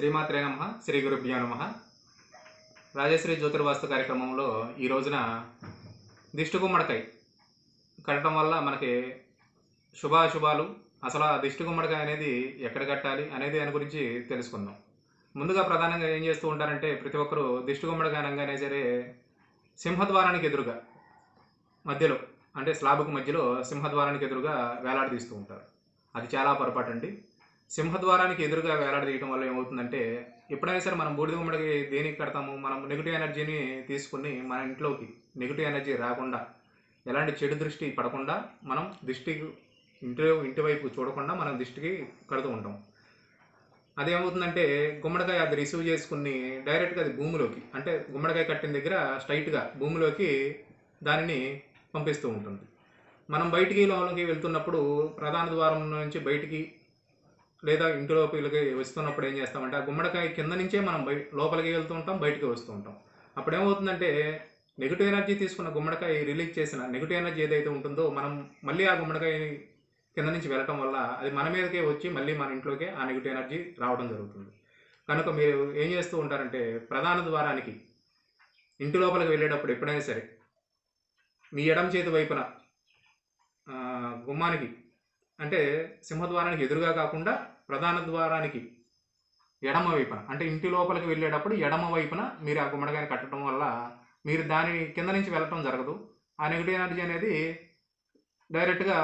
శ్రీమాత్రే నమః శ్రీ గురుభ్యో నమః. రాజశ్రీ జ్యోతిర్వాస్తు కార్యక్రమంలో ఈ రోజున దిష్టి గుమ్మడికాయ కట్టడం వల్ల మనకి శుభాశుభాలు, అసలు ఆ దిష్టి గుమ్మడికాయ అనేది ఎక్కడ కట్టాలి అనేది దాని గురించి తెలుసుకుందాం. ముందుగా ప్రధానంగా ఏం చేస్తూ ఉంటారంటే, ప్రతి ఒక్కరూ దిష్టి గుమ్మడికాయ అనగానే సరే సింహద్వారానికి ఎదురుగా మధ్యలో, అంటే స్లాబ్కు మధ్యలో సింహద్వారానికి ఎదురుగా వేలాడదీస్తూ ఉంటారు. అది చాలా పొరపాటండి. సింహద్వారానికి ఎదురుగా వేలాడదీయటం వల్ల ఏమవుతుందంటే, ఎప్పుడైనా సరే మనం బూడిద గుమ్మడికి దేనికి కడతాము, మనం నెగిటివ్ ఎనర్జీని తీసుకుని మన ఇంట్లోకి నెగిటివ్ ఎనర్జీ రాకుండా, ఎలాంటి చెడు దృష్టి పడకుండా, మనం ఇంటి వైపు చూడకుండా మనం దిష్టికి కడుతూ ఉంటాం. అదేమవుతుందంటే, గుమ్మడికాయ అది రిసీవ్ చేసుకుని డైరెక్ట్గా అది భూమిలోకి, అంటే గుమ్మడికాయ కట్టిన దగ్గర స్ట్రైట్గా భూమిలోకి దానిని పంపిస్తూ ఉంటుంది. మనం బయటికి లోపలికి వెళ్తున్నప్పుడు ప్రధాన ద్వారం నుంచి బయటికి లేదా ఇంటి లోపలికి వస్తున్నప్పుడు ఏం చేస్తామంటే, ఆ గుమ్మడికాయ కింద నుంచే మనం లోపలికి వెళ్తూ ఉంటాం, బయటికి వస్తూ ఉంటాం. అప్పుడు ఏమవుతుందంటే, నెగిటివ్ ఎనర్జీ తీసుకున్న గుమ్మడికాయ రిలీజ్ చేసిన నెగిటివ్ ఎనర్జీ ఏదైతే ఉంటుందో, మనం మళ్ళీ ఆ గుమ్మడికాయ కింద నుంచి వెళ్ళటం వల్ల అది మన మీదకే వచ్చి మళ్ళీ మన ఇంట్లోకే ఆ నెగిటివ్ ఎనర్జీ రావడం జరుగుతుంది. కనుక మీరు ఏం చేస్తూ ఉంటారంటే, ప్రధాన ద్వారానికి ఇంటి లోపలికి వెళ్ళేటప్పుడు ఎప్పుడైనా సరే మీ ఎడమ చేతి వైపున గుమ్మానికి, అంటే సింహద్వారానికి ఎదురుగా కాకుండా ప్రధాన ద్వారానికి ఎడమ వైపున, అంటే ఇంటి లోపలికి వెళ్ళేటప్పుడు ఎడమ వైపున మీరు ఆ గుమ్మడికాయని కట్టడం వల్ల మీరు దాని కింద నుంచి వెళ్ళటం జరగదు. ఆ నెగిటివ్ ఎనర్జీ అనేది డైరెక్ట్గా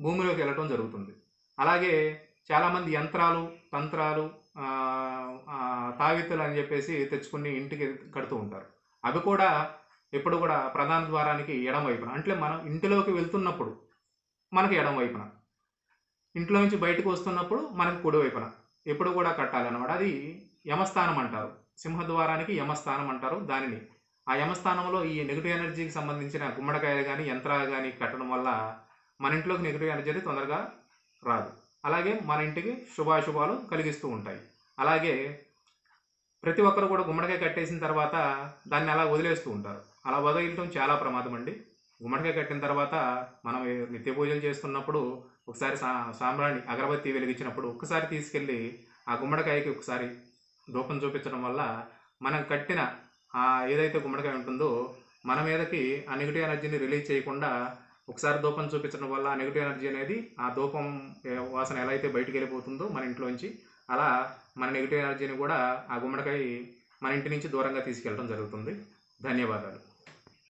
భూమిలోకి వెళ్ళటం జరుగుతుంది. అలాగే చాలామంది యంత్రాలు, తంత్రాలు, తావిత్తులు అని చెప్పేసి తెచ్చుకుని ఇంటికి కడుతూ ఉంటారు. అవి కూడా ఎప్పుడు కూడా ప్రధాన ద్వారానికి ఎడమ వైపున, అంటే మనం ఇంటిలోకి వెళ్తున్నప్పుడు మనకి ఎడమ వైపున, ఇంట్లో నుంచి బయటకు వస్తున్నప్పుడు మనకు కుడివైపున ఎప్పుడు కూడా కట్టాలన్నమాట. అది యమస్థానం అంటారు. సింహద్వారానికి యమస్థానం అంటారు దానిని. ఆ యమస్థానంలో ఈ నెగిటివ్ ఎనర్జీకి సంబంధించిన గుమ్మడికాయలు కానీ, యంత్రాలు కానీ కట్టడం వల్ల మన ఇంట్లోకి నెగిటివ్ ఎనర్జీ అనేది తొందరగా రాదు. అలాగే మన ఇంటికి శుభాశుభాలు కలిగిస్తూ ఉంటాయి. అలాగే ప్రతి ఒక్కరు కూడా గుమ్మడికాయ కట్టేసిన తర్వాత దాన్ని అలా వదిలేస్తూ ఉంటారు. అలా వదిలేయటం చాలా ప్రమాదం అండి. గుమ్మడికాయ కట్టిన తర్వాత మనం నిత్య పూజలు చేస్తున్నప్పుడు ఒకసారి సాంబ్రాణి అగరబత్తి వెలిగించినప్పుడు ఒక్కసారి తీసుకెళ్ళి ఆ గుమ్మడికాయకి ఒకసారి ధూపం చూపించడం వల్ల మనం కట్టిన ఏదైతే గుమ్మడికాయ ఉంటుందో మన మీదకి ఆ నెగిటివ్ ఎనర్జీని రిలీజ్ చేయకుండా ఒకసారి ధూపం చూపించడం వల్ల ఆ నెగిటివ్ ఎనర్జీ అనేది, ఆ ధూపం వాసన ఎలా అయితే బయటికి వెళ్ళిపోతుందో మన ఇంట్లోంచి, అలా మన నెగిటివ్ ఎనర్జీని కూడా ఆ గుమ్మడికాయ మన ఇంటి నుంచి దూరంగా తీసుకెళ్ళడం జరుగుతుంది. ధన్యవాదాలు.